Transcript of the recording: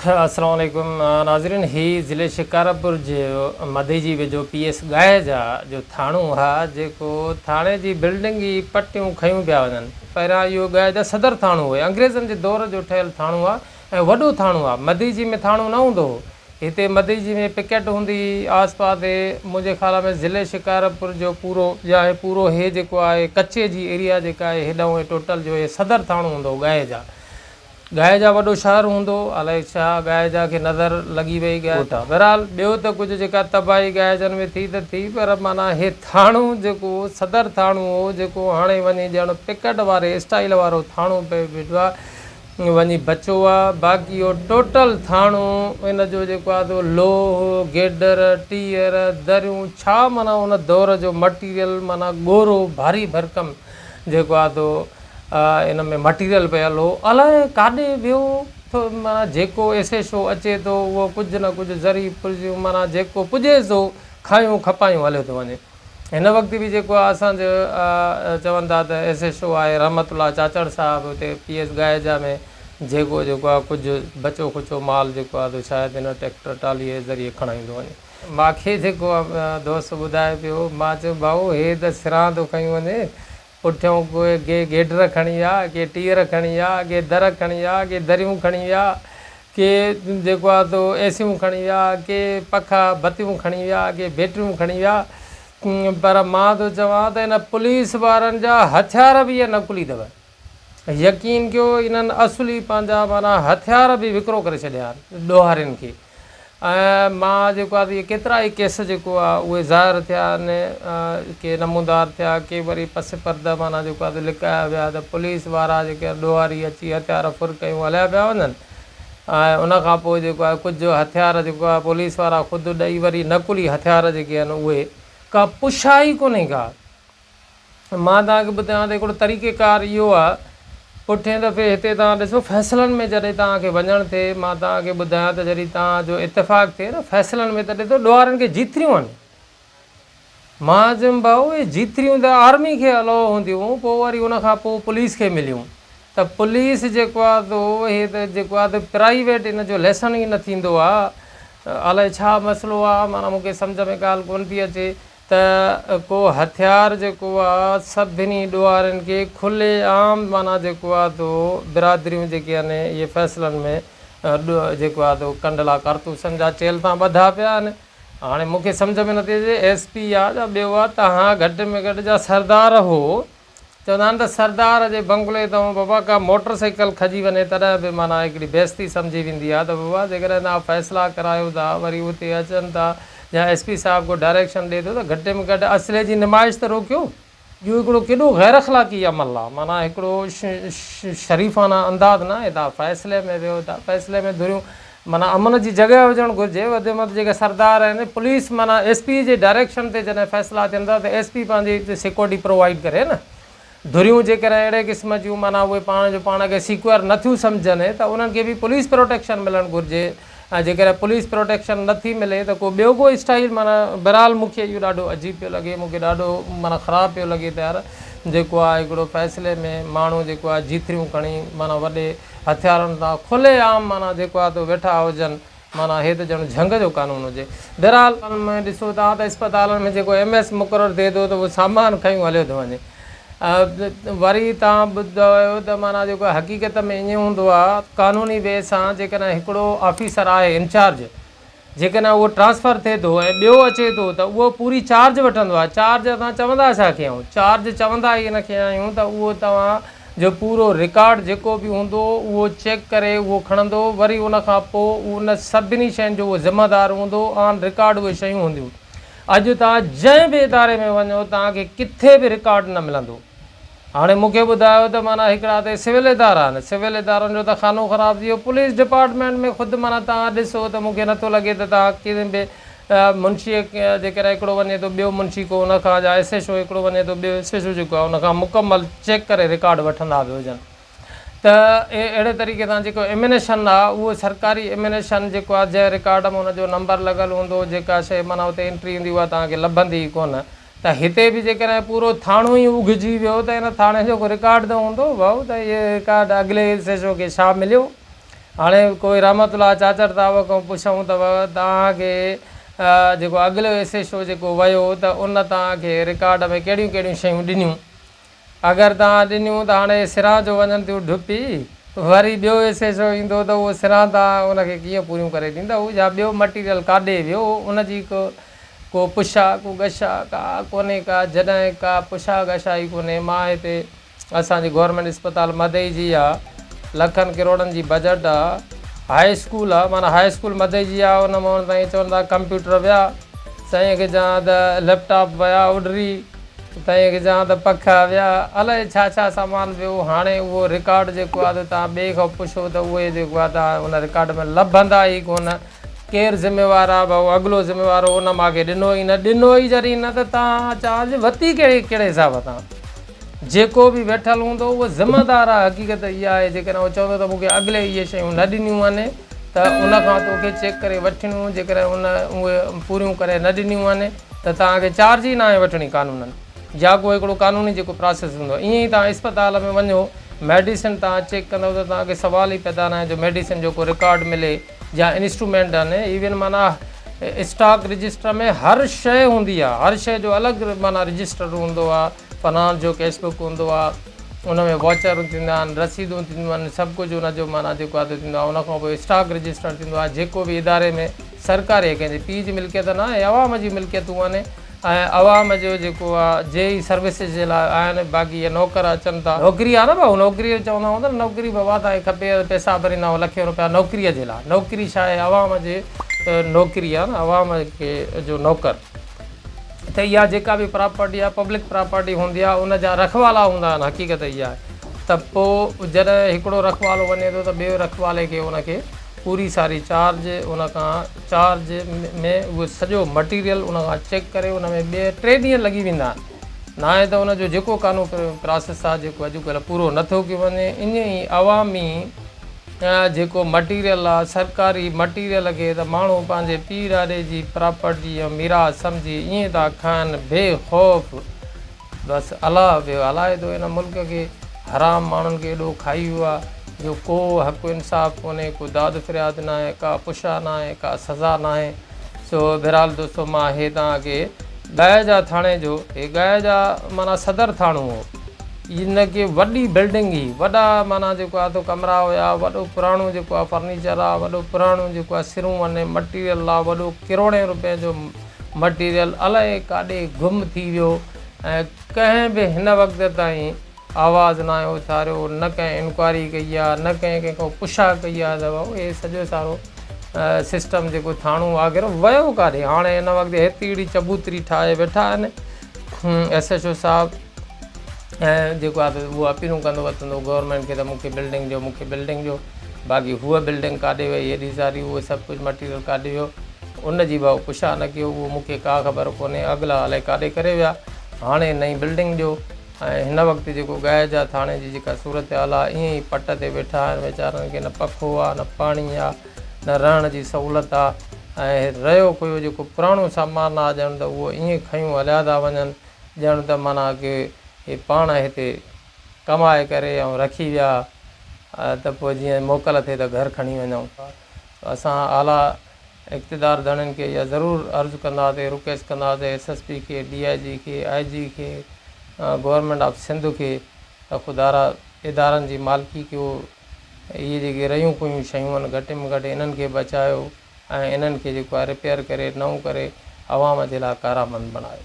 अस्सलाम वालेकुम नाज़रीन। ही ज़िले शिकारपुर जो मधेजी वेझो PS गाइजा जो थाणो आहे जेको थाणे जी बिल्डिंग जी पटियूं खयूं पिया वञनि। पहिरियां इहो गाइजा सदर थाणो हुयो, अंग्रेज़नि जे दौर जो ठहियलु थाणो आहे ऐं वॾो थाणो आहे। मधेजी में थाणो न हूंदो हो। हिते मधेजी में पिकेट हूंदी आस पास मुंहिंजे ख़्याल में ज़िले शिकारपुर जो पूरो या पूरो हे जेको आहे कच्चे जी एरिया जेका आहे हेॾां टोटल जो हे सदर थाणो हूंदो गाइजा। गाइजा वॾो शहर हूंदो, अलाए छा गाइजा खे नज़र लॻी वई गाइजा। बहरहाल ॿियो त कुझु जेका तबाही गाइजनि में थी त थी, पर माना हे थाणो जेको सदर थाणो हो जेको हाणे वञी ॼण पिकेट वारे स्टाइल वारो थाणो पे वेठो आहे वञी बचियो आहे। बाक़ी इहो टोटल थाणो इन जो जेको आहे लोह गेडर टीयर दरियूं छा माना उन दौर जो मटीरियल माना ॻोरो भारी भरकम जेको आहे इन में मटीरियल पियल हो। अलाए काॾे वियो थो माना जेको SHO अचे थो उहो कुझु न कुझु ज़री पुॼियूं माना जेको पुॼे थो खायूं खपायूं हलियो थो वञे। हिन वक़्तु बि जेको आहे असांजो चवनि था त SHO आहे रहमतुल्लाह चाचड़ साहिबु हुते PS गाइजा में जेको आहे कुझु बचो खुचो माल जेको आहे शायदि हिन ट्रैक्टर ट्रालीअ जे ज़रिए खणाईंदो वञे। मूंखे जेको आहे दोस्त ॿुधाए पियो, मां चयो भाऊ हे त सिरां थो खयूं वञे, पुठियों के गेडर खणी आ, के टीयर खणी आ, के दर खणी आ, के दरियूं खणी आ, के जेको आहे तो एसियूं खणी आ, के पखा बतियूं खणी आ, के बैटरियूं खणी आ। पर मां तो चवां त इन पुलिस वारनि जा हथियार बि इहे नकुली अथव। यकीन कयो इन्हनि असुली पंहिंजा माना हथियार बि विकिरो करे छॾिया आहिनि ॾोहारियुनि खे। ऐं मां जेको आहे इहे केतिरा ई केस जेको आहे उहे ज़ाहिर थिया आहिनि, के नमूदार थिया, के वरी पस परदा माना जेको आहे लिकाया विया त पुलिस वारा जेके ॾोहारी अची हथियार फुर कयूं हलिया पिया वञनि। ऐं उनखां पोइ जेको आहे कुझु हथियार जेको आहे पुलिस वारा ख़ुदि ॾेई वरी नकुली हथियार जेके आहिनि उहे का पुछाई कोन्हे का। मां तव्हांखे ॿुधायां त हिकिड़ो तरीक़ेकार इहो आहे, पुठिएं दफ़े हिते तव्हां ॾिसो फैसलनि में जॾहिं तव्हांखे वञणु थिए, मां तव्हांखे ॿुधायां त जॾहिं तव्हांजो इतफ़ाक़ थिए न फैसलनि में त ॾिसो ॾोहारनि खे जीतरियूं आहिनि। मां चयुमि भाऊ इहे जीतरियूं त आर्मी खे अलाउ हूंदियूं, पोइ वरी उनखां पोइ पुलिस खे मिलियूं त पुलिस जेको आहे तो इहे त जेको आहे त प्राइवेट इन जो लेसन ई न थींदो आहे। अलाए छा मसइलो आहे, माना मूंखे सम्झ में ॻाल्हि कोन थी अचे त को हथियार जेको आहे सभिनी ॾोहारियुनि खे खुले आम माना जेको आहे तो बिरादरियूं जेके आहिनि इहे फैसलनि में जेको आहे तो कंडला कारतूसनि जा चेल तां ॿधा पिया आहिनि। हाणे मूंखे सम्झ में नथी अचे SP आहे या ॿियो आहे, तव्हां घटि में घटि जा सरदार हो, चवंदा आहिनि त सरदार जे बंगले तां बाबा का मोटर साइकिल खजी वञे तॾहिं बि माना हिकिड़ी बेइज़ती सम्झी वेंदी आहे त बाबा जेकॾहिं तव्हां फ़ैसिला करायो था वरी उते अचनि था या SP साहिब को डायरेक्शन ॾिए थो त घटि में घटि असले जी नुमाइश त रोकियो। इहो हिकिड़ो केॾो गैर अख़लाक़ी अमल आहे, माना हिकिड़ो शरीफ़ाना अंदाज़ न आहे। तव्हां फ़ैसिले में वियो था, फ़ैसिले में धुरियूं माना अमन जी जॻह हुजणु घुरिजे। वधि में वधि जेके सरदार आहिनि पुलिस माना SP जे डायरेक्शन ते जॾहिं फ़ैसिला थियनि था त SP पंहिंजी सिक्योरिटी प्रोवाइड करे न। धुरियूं जेकर अहिड़े क़िस्म जूं माना उहे पाण जो पाण खे सिक्योर नथियूं सम्झनि त उन्हनि खे बि पुलिस प्रोटेक्शन मिलणु घुरिजे। ऐं जेकर पुलिस प्रोटेक्शन नथी मिले त को ॿियो को स्टाइल माना बहरहाल मूंखे इहो ॾाढो अजीब पियो लॻे, मूंखे ॾाढो माना ख़राबु पियो लॻे त यार जेको आहे हिकिड़ो फ़ैसिले में माण्हू जेको आहे जीतरियूं खणी माना वॾे हथियारनि सां खुले आम माना जेको आहे तो वेठा हुजनि, माना हे त ॼण झंग जो कानून हुजे। बहरहाल में ॾिसो तव्हां त इस्पतालनि में जेको MS मुक़ररु थिए थो त उहो सामान खयूं हलियो थो वञे। वरी तव्हां ॿुधायो त माना जेको हक़ीक़त में ईअं हूंदो आहे क़ानूनी वे सां जेकॾहिं हिकिड़ो ऑफिसर आहे इंचार्ज, जेकॾहिं उहो ट्रांसफ़र थिए थो ऐं ॿियो अचे थो त उहो पूरी चार्ज वठंदो आहे। चार्ज असां चवंदा छा खे आहियूं, चार्ज चवंदा ई हिन खे आहियूं त उहो तव्हां जो पूरो रिकॉर्ड जेको बि हूंदो उहो चेक करे उहो खणंदो, वरी उनखां पोइ उन सभिनी शयुनि जो उहो ज़िम्मेदार हूंदो, ऑन रिकॉर्ड उहे शयूं हूंदियूं। अॼु तव्हां जंहिं बि इदारे में वञो तव्हांखे किथे बि रिकॉर्ड न मिलंदो। हाणे मूंखे ॿुधायो त माना हिकिड़ा त सिविल इदारा आहिनि, सिविल इदारनि जो त खानो ख़राबु थी वियो। पुलिस डिपार्टमेंट में ख़ुदि माना तव्हां ॾिसो त मूंखे नथो लॻे त तव्हां कंहिं बि मुंशीअ जेकर हिकिड़ो वञे थो ॿियो मुंशी को उनखां या SHO हिकिड़ो वञे थो ॿियो SHO जेको आहे उनखां मुकमल चेक करे रिकॉर्ड वठंदा बि हुजनि। त अहिड़े तरीक़े सां जेको एमिनेशन आहे उहो सरकारी एमिनेशन जेको आहे जंहिं रिकॉर्ड में हुनजो नंबर लॻल हूंदो, जेका शइ माना हुते एंट्री हूंदी उहा तव्हांखे लभंदी ई कोन। त हिते बि जेकॾहिं पूरो थाणो ई उघिजी वियो त हिन थाणे जो को रिकॉर्ड त हूंदो भाऊ, त इहे रिकॉर्ड अॻिले SHO खे छा मिलियो। हाणे कोई रहमतुल्लाह चाचर साहब खां पुछूं अथव तव्हांखे जेको अॻिलो SHO जेको वियो त उन तव्हांखे रिकॉर्ड में कहिड़ियूं कहिड़ियूं शयूं ॾिनियूं। अगरि तव्हां ॾिनियूं त हाणे सिरां जो वञनि थियूं ढुपी, वरी ॿियो SHO ईंदो त उहो सिरां तव्हां उनखे कीअं पूरियूं करे ॾींदव, या ॿियो मटीरियल काॾे वियो उनजी को पुछा को गछा का कोन्हे का, जॾहिं का पुछा गछा ई कोन्हे। मां हिते असांजी गवर्नमेंट अस्पताल मदई जी आहे, लखनि किरोड़नि जी बजट आहे, हाई स्कूल आहे, माना हाई स्कूल मदई जी आहे, उन मां ताईं चवनि था कंप्यूटर विया, साईं खे चवां त लैपटॉप विया उॾरी, साईं खे चवां त पखा विया, अलाए छा छा सामान वियो। हाणे उहो रिकॉर्ड जेको आहे त तव्हां ॿिए खां पुछो त उहे जेको आहे तव्हां उन रिकॉर्ड में लभंदा ई कोन। केरु ज़िम्मेवारु आहे भाऊ, अॻिलो ज़िम्मेवारु उन मूंखे ॾिनो ई न, ॾिनो ई जॾहिं न त तव्हां चार्ज वरिती कहिड़े हिसाब सां। जेको बि वेठल हूंदो उहो ज़िमेदार आहे। हक़ीक़त इहा आहे, जेकॾहिं उहो चवंदो त मूंखे अॻिले इहे शयूं न ॾिनियूं आहिनि त उनखां तोखे चेक करे वठणियूं, जेकॾहिं उहे पूरियूं करे न ॾिनियूं आहिनि त तव्हांखे चार्ज ई न आहे वठणी कानूननि, या को हिकिड़ो कानूनी जेको प्रोसेस हूंदो। ईअं ई तव्हां अस्पताल में वञो, मेडिसिन तव्हां चेक कंदव त तव्हांखे सवाल ई पैदा न आहे जो मेडिसिन जो को रिकॉर्ड मिले या इंस्ट्रूमेंट आहिनि। इवन माना स्टॉक रजिस्टर में हर शइ हूंदी आहे, हर शइ जो अलॻि माना रजिस्टर हूंदो आहे, फलाण जो कैशबुक हूंदो आहे, उन में वॉचर थींदा आहिनि, रसीदूं थींदियूं आहिनि, सभु कुझु उनजो माना जेको आहे थींदो आहे। उनखां पोइ स्टॉक रजिस्टर थींदो आहे। जेको बि इदारे में सरकारी कंहिंजे पीउ जी मिल्कियत न आहे, अवाम जी मिल्कियतूं आहिनि, ऐं अवाम जो जेको आहे JE सर्विसिस जे लाइ आहिनि। बाक़ी इहे नौकर अचनि था, नौकिरी आहे न भाऊ, नौकिरी चवंदा हूंदा न, नौकिरी बाबा तव्हांखे खपे, पैसा भरींदा आहियूं लखें रुपया नौकिरीअ जे लाइ। नौकिरी छा आहे? अवाम जे नौकिरी आहे न, अवाम खे जो नौकर। त इहा जेका बि प्रॉपर्टी आहे पब्लिक प्रॉपर्टी हूंदी आहे, उन जा रखवाला हूंदा आहिनि। हक़ीक़त इहा आहे त पोइ जॾहिं हिकिड़ो रखवालो वञे थो त ॿिए रखवाले खे उनखे पूरी सारी चार्ज, उनखां चार्ज में उहो सॼो मटीरियल उनखां चेक करे उन में 2-3 ॾींहं लॻी वेंदा आहिनि। न आहे त उनजो जेको कानून प्रोसेस आहे जेको अॼुकल्ह पूरो नथो कयो वञे। ईअं ई अवामी जेको मटीरियल आहे, सरकारी मटीरियल खे त माण्हू पंहिंजे पीउ ॾाॾे जी प्रॉपर्टी या मीरास सम्झी ईअं था खाइनि बेख़ौफ़। बसि अलाह वियो हलाए थो हिन मुल्क खे, हराम माण्हुनि खे एॾो खाई वियो आहे जो को हक़ु इंसाफ़ कोन्हे, को दाद फ़रियाद न आहे, का पुछा न आहे, का सज़ा न आहे। सो बहरहाल दोस्तो, मां हे तव्हांखे ॻाइजा थाणे जो, हे ॻाइजा माना सदर थाणो हो, इनखे वॾी बिल्डिंग ई वॾा माना जेको आहे तो कमरा हुया, वॾो पुराणो जेको आहे फर्नीचर आहे, वॾो पुराणो जेको आहे सिरूं अने मटीरियल आहे, वॾो किरोड़े रुपए जो मटीरियल अलाए काॾे गुम थी वियो। ऐं कंहिं बि हिन वक़्त ताईं आवाज़ु न आयो उथारियो, न कंहिं इंक्वायरी कई आहे, न कंहिंखां पुछा कई आहे। त इहे सॼो सारो सिस्टम जेको थाणो आगिरो वियो काॾे। हाणे हिन वक़्तु हेतिरी चबूतरी ठाहे वेठा आहिनि SHO साहिबु, ऐं जेको आहे त उहो अपीलूं कंदो वठंदो गवर्नमेंट खे त मूंखे बिल्डिंग ॾियो, मूंखे बिल्डिंग ॾियो। बाक़ी हूअ बिल्डिंग काॾे वई, हेॾी सारी उहो सभु कुझु मटीरियल काॾे वियो, उनजी भाऊ पुछा न कयो, उहो मूंखे का ख़बर कोन्हे। अॻिला अलाए काॾे करे विया, हाणे नई बिल्डिंग ॾियो। ऐं हिन वक़्तु जेको ॻाइजा थाणे जी जेका सूरत हाल आहे, ईअं ई पट ते वेठा आहिनि वीचारनि खे, न पखो आहे, न पाणी आहे, न रहण जी सहूलियत आहे। ऐं रहियो कोई जेको पुराणो सामान आहे ॼण त उहो ईअं खयूं हलिया था वञनि, ॼण त माना की हे पाण हिते कमाए करे ऐं रखी विया त पोइ जीअं मोकल थिए त घर खणी वञूं। असां आला इक़्तिदार धणनि खे इहा ज़रूरु अर्ज़ु कंदासीं, रिक्वेस्ट कंदासीं SSP खे, DIG खे, IG खे, गवर्नमेंट ऑफ सिंध खे, त ख़ुदारा इदारनि जी मालिकी कयो। इहे जेके रहियूं कुयूं शयूं आहिनि घटि में घटि इन्हनि खे बचायो ऐं इन्हनि खे जेको आहे रिपेयर करे नओं करे अवाम जे लाइ कारमंद बणायो।